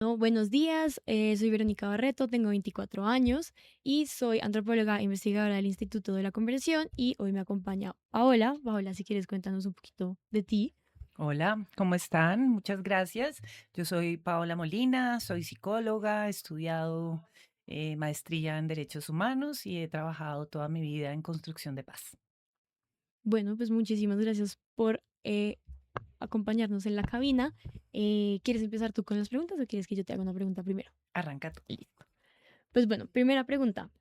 No, buenos días, soy Verónica Barreto, tengo 24 años y soy antropóloga e investigadora del Instituto de la Conversación y hoy me acompaña Paola. Paola, si quieres cuéntanos un poquito de ti. Hola, ¿cómo están? Muchas gracias. Yo soy Paola Molina, soy psicóloga, he estudiado maestría en Derechos Humanos y he trabajado toda mi vida en construcción de paz. Bueno, pues muchísimas gracias por acompañarnos en la cabina. ¿Quieres empezar tú con las preguntas o quieres que yo te haga una pregunta primero? Arranca tú. Listo. Pues bueno, primera pregunta.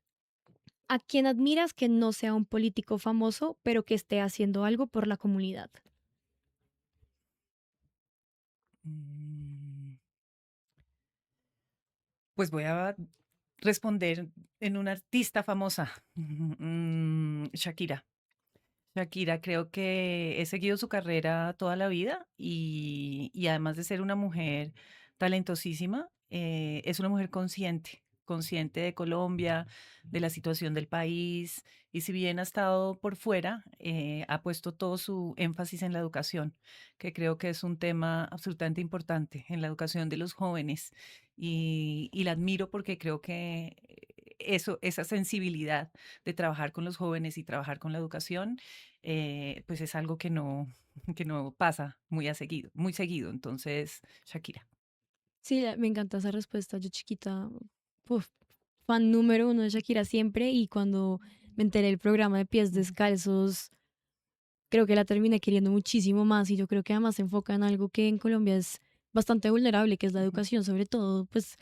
¿A quién admiras que no sea un político famoso, pero que esté haciendo algo por la comunidad? Mm, Pues voy a responder en una artista famosa, Shakira. Shakira, creo que he seguido su carrera toda la vida y además de ser una mujer talentosísima, es una mujer consciente, consciente de Colombia, de la situación del país y si bien ha estado por fuera, ha puesto todo su énfasis en la educación, que creo que es un tema absolutamente importante en la educación de los jóvenes y la admiro porque creo que esa sensibilidad de trabajar con los jóvenes y trabajar con la educación pues es algo que no, que no pasa muy seguido. Entonces, Shakira. Sí, me encanta esa respuesta. Yo chiquita, uf, fan número uno de Shakira siempre y cuando me enteré del programa de Pies Ujú, Descalzos, creo que la terminé queriendo muchísimo más y yo creo que además se enfoca en algo que en Colombia es bastante vulnerable, que es la ujú, educación, sobre todo, pues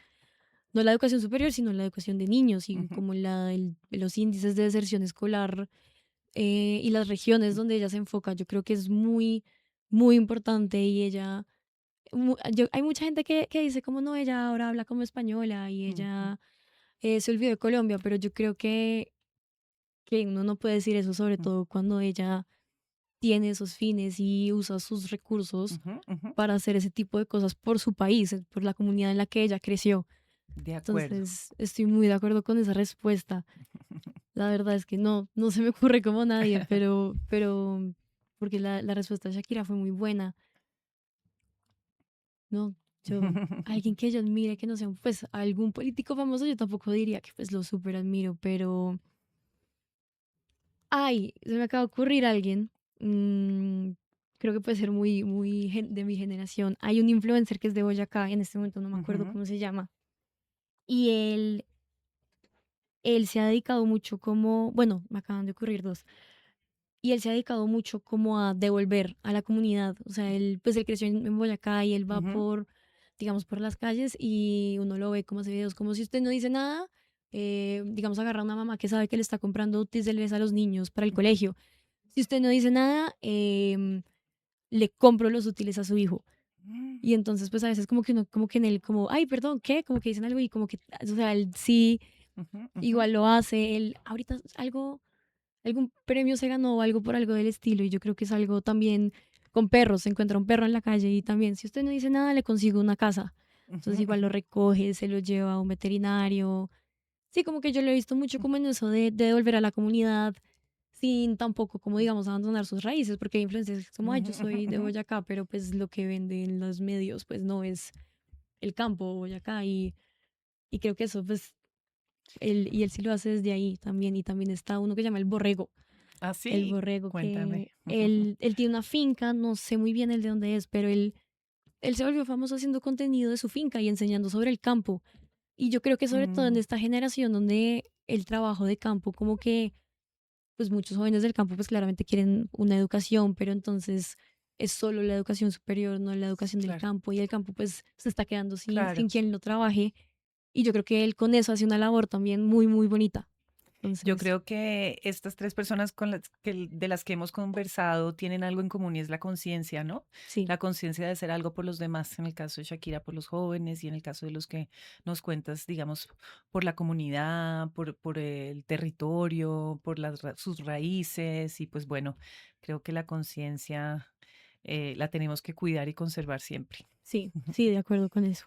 no la educación superior, sino la educación de niños y ujú, como los índices de deserción escolar y las regiones ujú, donde ella se enfoca, yo creo que es muy, muy importante y ella hay mucha gente que dice como no, ella ahora habla como española y ujú, ella se olvidó de Colombia, pero yo creo que uno no puede decir eso, sobre ujú, todo cuando ella tiene esos fines y usa sus recursos ujú, ujú. para hacer ese tipo de cosas por su país, por la comunidad en la que ella creció. De acuerdo. Entonces, estoy muy de acuerdo con esa respuesta. La verdad es que no, no se me ocurre como nadie, pero, porque la respuesta de Shakira fue muy buena. No, alguien que yo admire, que no sea, pues, algún político famoso, yo tampoco diría que, pues, lo súper admiro, pero, ay, se me acaba de ocurrir alguien, mm, creo que puede ser muy, muy de mi generación. Hay un influencer que es de Boyacá, en este momento no me acuerdo Ujú, cómo se llama, y él se ha dedicado mucho como, bueno, me acaban de ocurrir dos, y él se ha dedicado mucho como a devolver a la comunidad. O sea, él, pues él creció en Boyacá y él va ujú, por, digamos, por las calles y uno lo ve como hace videos, como si usted no dice nada, digamos, agarra a una mamá que sabe que le está comprando útiles a los niños para el ujú, colegio. Si usted no dice nada, le compro los útiles a su hijo. mm, Y entonces, pues a veces como que uno, como que en él, como, ay, perdón, ¿qué? Como que dicen algo y como que, o sea, él sí, ujú, ujú, igual lo hace. Él, ahorita algo algún premio se ganó o algo por algo del estilo y yo creo que es algo también con perros, se encuentra un perro en la calle y también si usted no dice nada le consigo una casa. ujú, Entonces igual lo ujú, recoge, se lo lleva a un veterinario. Sí, como que yo lo he visto mucho como en eso de devolver a la comunidad sin tampoco como digamos abandonar sus raíces, porque hay influencias como, ay, ujú, yo ujú, soy de ujú. Boyacá, pero pues lo que venden los medios pues no es el campo Boyacá y creo que eso pues él sí lo hace desde ahí también y también está uno que se llama el borrego Ah, el sí, borrego cuéntame. que él tiene una finca, no sé muy bien el de dónde es, pero él se volvió famoso haciendo contenido de su finca y enseñando sobre el campo. Y yo creo que sobre todo en Mm, esta generación donde el trabajo de campo, como que pues muchos jóvenes del campo pues claramente quieren una educación, pero entonces es solo la educación superior, no la educación del claro, campo y el campo pues se está quedando sin claro. quien lo trabaje. Y yo creo que él con eso hace una labor también muy, muy bonita. Yo Entonces, creo que estas 3 personas con las que de las que hemos conversado tienen algo en común y es la conciencia, ¿no? sí, La conciencia de hacer algo por los demás, en el caso de Shakira por los jóvenes y en el caso de los que nos cuentas, digamos, por la comunidad, por el territorio, por sus raíces y pues bueno, creo que la conciencia la tenemos que cuidar y conservar siempre. sí, sí, de acuerdo con eso.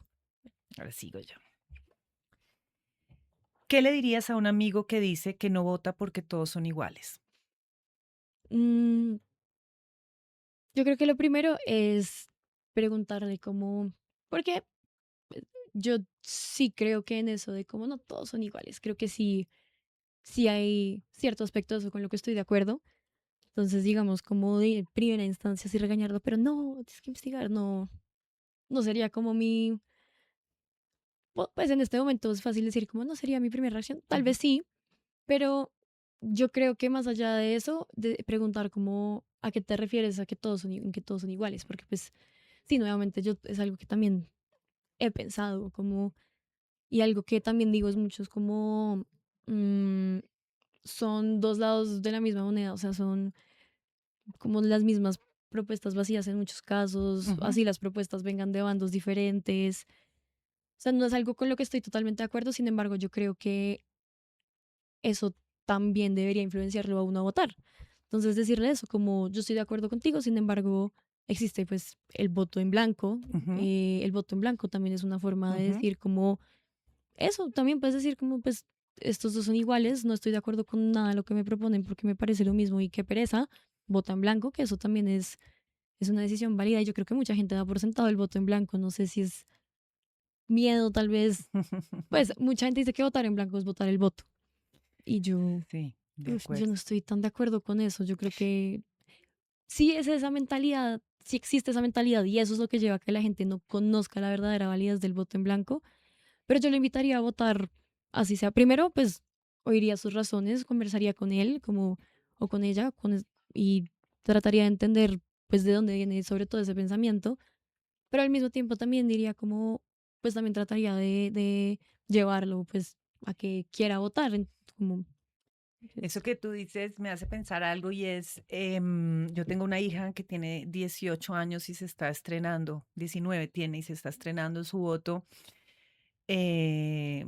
Ahora sigo yo. ¿Qué le dirías a un amigo que dice que no vota porque todos son iguales? Mm, Yo creo que lo primero es preguntarle cómo, porque yo sí creo que en eso de cómo no todos son iguales, creo que sí, sí hay cierto aspecto de eso con lo que estoy de acuerdo. Entonces, digamos, como de primera instancia, sí regañarlo, pero no, tienes que investigar, no, no sería como mi, pues en este momento es fácil decir como no sería mi primera reacción, tal Ujú. vez sí, pero yo creo que más allá de eso, de preguntar como a qué te refieres, a que todos son, en que todos son iguales, porque pues sí, nuevamente yo es algo que también he pensado como, y algo que también digo es mucho, es como mm, son dos lados de la misma moneda, o sea, son como las mismas propuestas vacías en muchos casos, Ujú. así las propuestas vengan de bandos diferentes. O sea, no es algo con lo que estoy totalmente de acuerdo, sin embargo, yo creo que eso también debería influenciarlo a uno a votar. Entonces, decirle eso, como yo estoy de acuerdo contigo, sin embargo, existe pues el voto en blanco. Ujú. El voto en blanco también es una forma de Ujú. decir como eso, también puedes decir como pues estos dos son iguales, no estoy de acuerdo con nada de lo que me proponen porque me parece lo mismo y qué pereza, vota en blanco, que eso también es una decisión válida y yo creo que mucha gente da por sentado el voto en blanco, no sé si es miedo tal vez, pues mucha gente dice que votar en blanco es votar el voto y yo Sí, de uf, yo acuerdo. no estoy tan de acuerdo con eso. Yo creo que sí es esa mentalidad, sí existe esa mentalidad y eso es lo que lleva a que la gente no conozca la verdadera validez del voto en blanco. Pero yo le invitaría a votar así sea. Primero, pues oiría sus razones, conversaría con él como, o con ella y trataría de entender pues de dónde viene sobre todo ese pensamiento. Pero al mismo tiempo también diría como, pues también trataría de llevarlo pues a que quiera votar. Como, Eso que tú dices me hace pensar algo y es, yo tengo una hija que tiene 18 años y se está estrenando, 19 tiene y se está estrenando su voto. eh,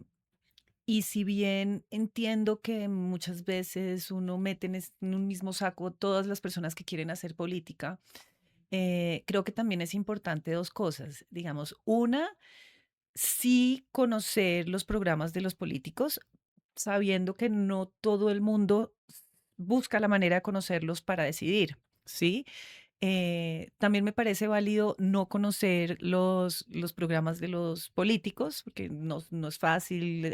y si bien entiendo que muchas veces uno mete en un mismo saco todas las personas que quieren hacer política, creo que también es importante dos cosas. Digamos, una, sí conocer los programas de los políticos, sabiendo que no todo el mundo busca la manera de conocerlos para decidir, ¿sí? También me parece válido no conocer los programas de los políticos, porque no es fácil,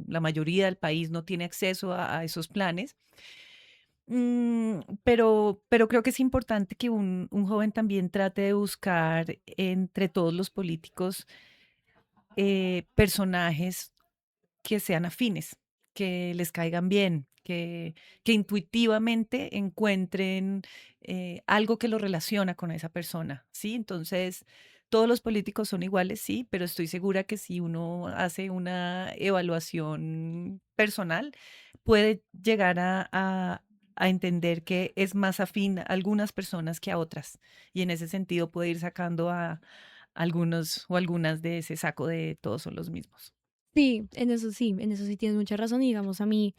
la mayoría del país no tiene acceso a esos planes. Pero creo que es importante que un joven también trate de buscar entre todos los políticos personajes que sean afines, que les caigan bien, que intuitivamente encuentren algo que lo relaciona con esa persona, ¿sí? Entonces, todos los políticos son iguales, sí, pero estoy segura que si uno hace una evaluación personal, puede llegar a entender que es más afín a algunas personas que a otras. Y en ese sentido puede ir sacando a algunos o algunas de ese saco de todos son los mismos. sí, en eso sí tienes mucha razón. Y digamos, a mí,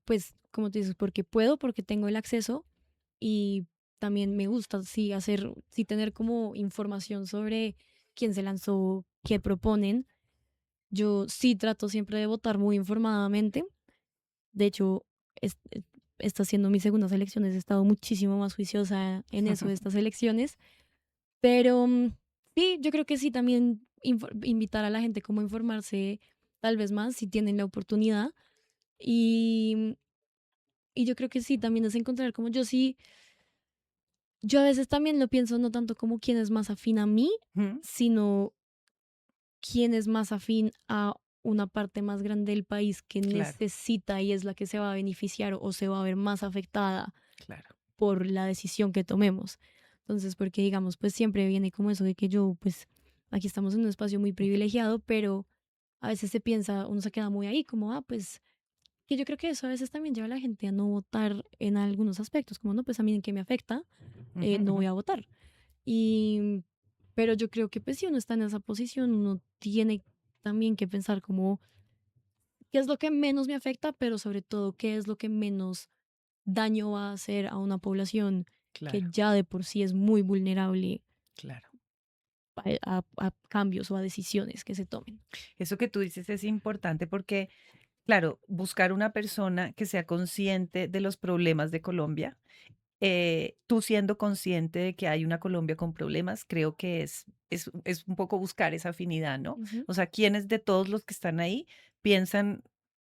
pues, como tú dices, porque puedo, porque tengo el acceso y también me gusta, sí, hacer, sí, tener como información sobre quién se lanzó, qué proponen. Yo sí trato siempre de votar muy informadamente. De hecho, está siendo mis segundas elecciones, he estado muchísimo más juiciosa en eso de estas elecciones. Pero sí, yo creo que sí, también invitar a la gente como a informarse tal vez más si tienen la oportunidad. Y, y yo creo que sí, también es encontrar como yo sí, yo a veces también lo pienso no tanto como quién es más afín a mí, Ujú. sino quién es más afín a una parte más grande del país que Claro, necesita y es la que se va a beneficiar o se va a ver más afectada claro. por la decisión que tomemos. Entonces, porque digamos, pues siempre viene como eso de que yo, pues aquí estamos en un espacio muy privilegiado, pero a veces se piensa, uno se queda muy ahí, como, ah, pues, que yo creo que eso a veces también lleva a la gente a no votar en algunos aspectos, como, no, pues a mí en qué me afecta, Ujú, no ujú. voy a votar. Y, pero yo creo que pues si uno está en esa posición, uno tiene también que pensar como, ¿qué es lo que menos me afecta? Pero sobre todo, ¿qué es lo que menos daño va a hacer a una población que Claro, ya de por sí es muy vulnerable claro. a cambios o a decisiones que se tomen? Eso que tú dices es importante porque, claro, buscar una persona que sea consciente de los problemas de Colombia Tú siendo consciente de que hay una Colombia con problemas, creo que es un poco buscar esa afinidad, ¿no? Ujú. O sea, ¿quiénes de todos los que están ahí piensan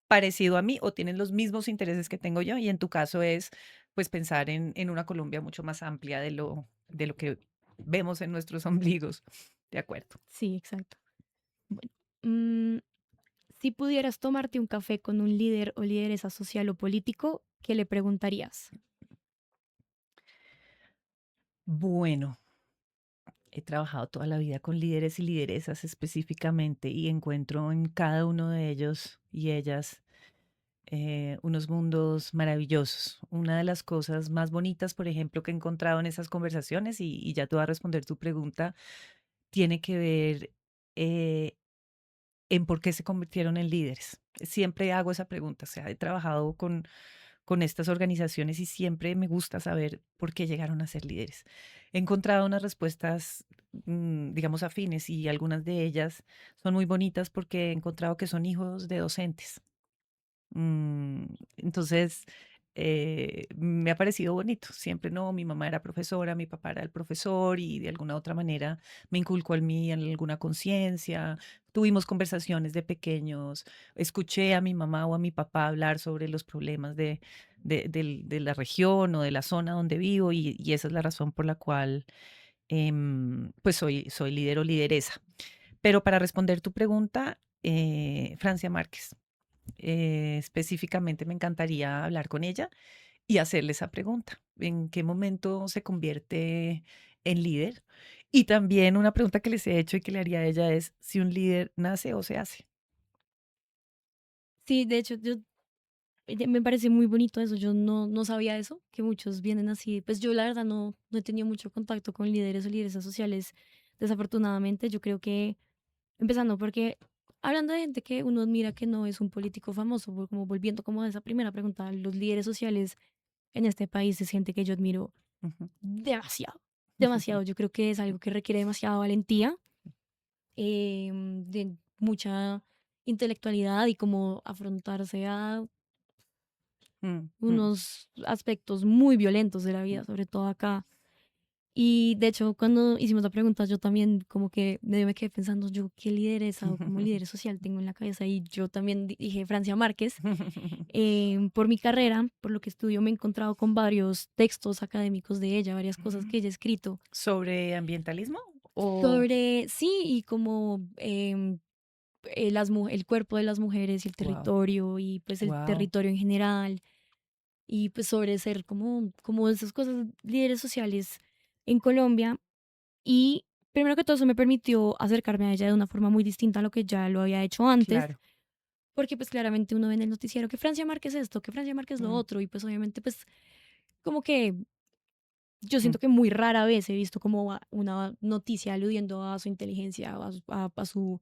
parecido a mí o tienen los mismos intereses que tengo yo? Y en tu caso es, pues, pensar en una Colombia mucho más amplia de lo que vemos en nuestros ombligos. De acuerdo. Sí, exacto. Bueno, mm, si pudieras tomarte un café con un líder o lideresa social o político, ¿qué le preguntarías? Bueno, he trabajado toda la vida con líderes y lideresas específicamente y encuentro en cada uno de ellos y ellas unos mundos maravillosos. Una de las cosas más bonitas, por ejemplo, que he encontrado en esas conversaciones, y ya te voy a responder tu pregunta, tiene que ver eh, en por qué se convirtieron en líderes. Siempre hago esa pregunta, o sea, he trabajado con estas organizaciones y siempre me gusta saber por qué llegaron a ser líderes. He encontrado unas respuestas, digamos, afines y algunas de ellas son muy bonitas porque he encontrado que son hijos de docentes. Mm, entonces, me ha parecido bonito. Siempre no, mi mamá era profesora, mi papá era el profesor y de alguna otra manera me inculcó en mí alguna conciencia. Tuvimos conversaciones de pequeños, escuché a mi mamá o a mi papá hablar sobre los problemas de la región o de la zona donde vivo y esa es la razón por la cual pues soy líder o lideresa. Pero para responder tu pregunta, Francia Márquez. Específicamente me encantaría hablar con ella y hacerle esa pregunta. ¿En qué momento se convierte en líder? Y también una pregunta que les he hecho y que le haría a ella es si un líder nace o se hace. Sí, de hecho, me parece muy bonito eso. Yo no sabía eso, que muchos vienen así. Pues yo la verdad no he tenido mucho contacto con líderes o lideresas sociales, desafortunadamente. Yo creo que, empezando porque, hablando de gente que uno admira que no es un político famoso, como volviendo como a esa primera pregunta, los líderes sociales en este país es gente que yo admiro Ujú. demasiado, demasiado. Yo creo que es algo que requiere demasiada valentía, de mucha intelectualidad y como afrontarse a Mm, mm, unos aspectos muy violentos de la mm. vida, sobre todo acá. Y de hecho, cuando hicimos la pregunta, yo también como que medio me quedé pensando, yo qué lideresa o como líder social tengo en la cabeza. Y yo también dije Francia Márquez. Por mi carrera, por lo que estudio, me he encontrado con varios textos académicos de ella, varias cosas que ella ha escrito ¿Sobre ambientalismo? O, sobre, sí, y como el cuerpo de las mujeres y el wow, territorio y pues el wow. territorio en general y pues sobre ser como esas cosas, líderes sociales en Colombia. Y primero que todo eso me permitió acercarme a ella de una forma muy distinta a lo que ya lo había hecho antes, Claro. porque pues claramente uno ve en el noticiero que Francia Márquez esto, que Francia Márquez lo Mm, otro, y pues obviamente pues como que yo mm, siento que muy rara vez he visto como una noticia aludiendo a su inteligencia, a su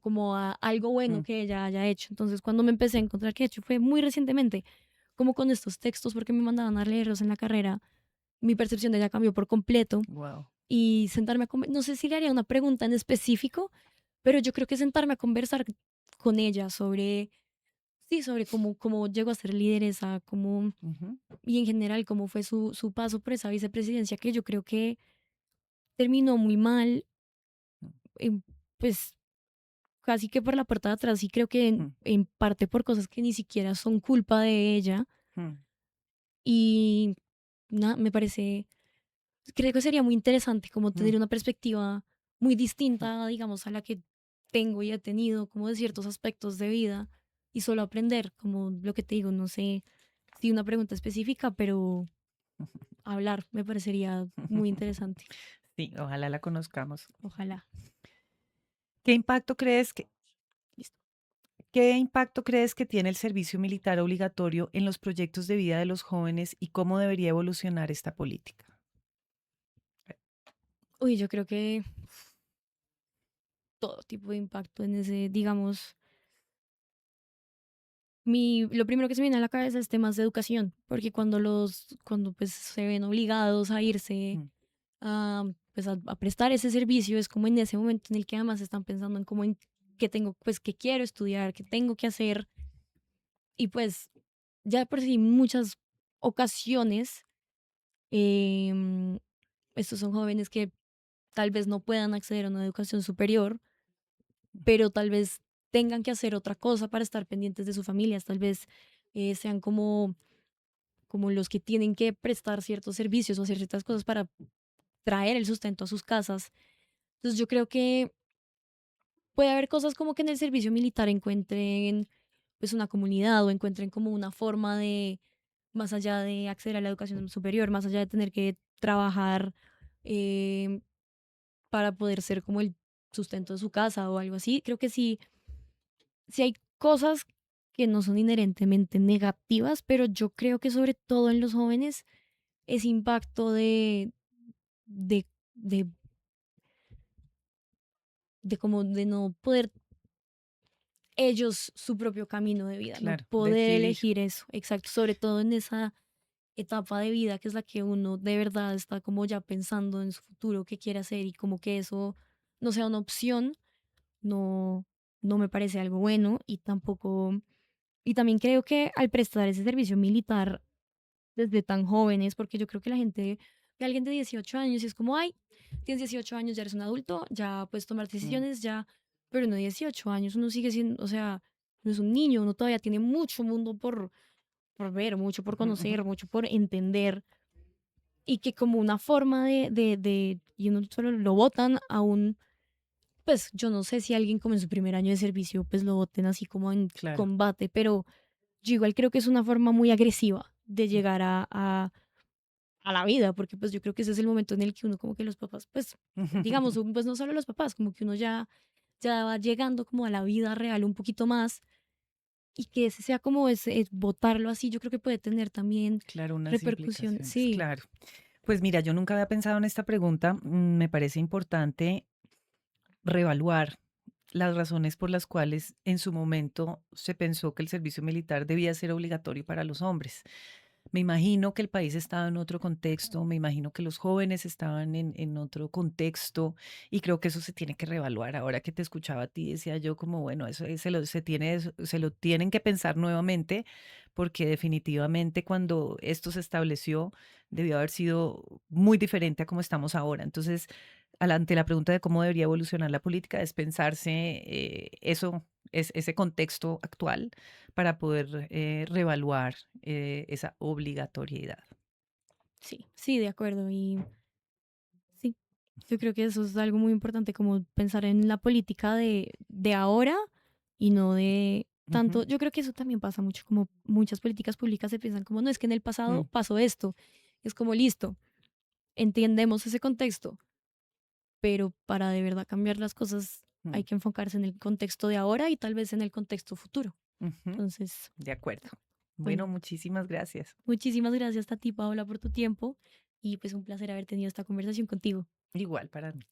como a algo bueno mm, que ella haya hecho. Entonces, cuando me empecé a encontrar que de hecho fue muy recientemente, como con estos textos, porque me mandaban a leerlos en la carrera, mi percepción de ella cambió por completo wow. y sentarme no sé si le haría una pregunta en específico, pero yo creo que sentarme a conversar con ella sobre, sí, sobre cómo llegó a ser lideresa, Ujú, y en general cómo fue su paso por esa vicepresidencia, que yo creo que terminó muy mal, pues casi que por la puerta de atrás y creo que mm, en parte por cosas que ni siquiera son culpa de ella mm, y nada, me parece, creo que sería muy interesante como mm, tener una perspectiva muy distinta, digamos, a la que tengo y he tenido como de ciertos aspectos de vida y solo aprender, como lo que te digo, no sé si una pregunta específica, pero hablar me parecería muy interesante. sí, ojalá la conozcamos. Ojalá. ¿Qué impacto crees que, Listo. ¿Qué impacto crees que tiene el servicio militar obligatorio en los proyectos de vida de los jóvenes y cómo debería evolucionar esta política? Uy, yo creo que todo tipo de impacto en ese, digamos, lo primero que se me viene a la cabeza es temas de educación, porque cuando pues se ven obligados a irse Mm, pues a prestar ese servicio, es como en ese momento en el que además están pensando en cómo en qué tengo, pues qué quiero estudiar, qué tengo que hacer, y pues ya de por sí muchas ocasiones Em, Estos son jóvenes que tal vez no puedan acceder a una educación superior, pero tal vez tengan que hacer otra cosa para estar pendientes de sus familias, tal vez sean como los que tienen que prestar ciertos servicios o hacer ciertas cosas para traer el sustento a sus casas. Entonces yo creo que puede haber cosas como que en el servicio militar encuentren pues una comunidad o encuentren como una forma de, más allá de acceder a la educación superior, más allá de tener que trabajar eh, para poder ser como el sustento de su casa o algo así. Creo que sí hay cosas que no son inherentemente negativas, pero yo creo que sobre todo en los jóvenes ese impacto de, de, de como de no poder ellos su propio camino de vida, no Claro, poder decidir. elegir eso, exacto, sobre todo en esa etapa de vida que es la que uno de verdad está como ya pensando en su futuro, qué quiere hacer y como que eso no sea una opción, no, no me parece algo bueno y tampoco, y también creo que al prestar ese servicio militar desde tan jóvenes, porque yo creo que la gente, que alguien de 18 años y es como, ay, tienes 18 años, ya eres un adulto, ya puedes tomar Mm, decisiones, ya, pero no 18 años, uno sigue siendo, o sea, no es un niño, uno todavía tiene mucho mundo por ver, mucho por ujú, ujú. conocer, mucho por entender, y que como una forma y uno solo lo votan a un, pues yo no sé si alguien como en su primer año de servicio, pues lo voten así como en Claro. combate, pero yo igual creo que es una forma muy agresiva de Mm, llegar a la vida, porque pues yo creo que ese es el momento en el que uno como que los papás, pues digamos, pues no solo los papás, como que uno ya va llegando como a la vida real un poquito más y que ese sea como ese, votarlo así, yo creo que puede tener también Claro, unas repercusiones. implicaciones, Sí, claro. Pues mira, yo nunca había pensado en esta pregunta. Me parece importante reevaluar las razones por las cuales en su momento se pensó que el servicio militar debía ser obligatorio para los hombres. Me imagino que el país estaba en otro contexto, me imagino que los jóvenes estaban en otro contexto y creo que eso se tiene que reevaluar. Ahora que te escuchaba a ti, decía yo como, bueno, se lo tienen que pensar nuevamente porque definitivamente cuando esto se estableció debió haber sido muy diferente a como estamos ahora. Entonces, ante la pregunta de cómo debería evolucionar la política, es pensarse ese contexto actual para poder reevaluar esa obligatoriedad. sí, sí, de acuerdo. Y sí, yo creo que eso es algo muy importante, como pensar en la política de ahora y no de Ujú, tanto. Yo creo que eso también pasa mucho, como muchas políticas públicas se piensan como, no, es que en el pasado mm, pasó esto. Es como, listo, entendemos ese contexto, pero para de verdad cambiar las cosas hay mm, que enfocarse en el contexto de ahora y tal vez en el contexto futuro. ujú, Entonces, de acuerdo. Bueno, bueno, muchísimas gracias. muchísimas gracias a ti, Paola, por tu tiempo y pues un placer haber tenido esta conversación contigo. Igual para mí.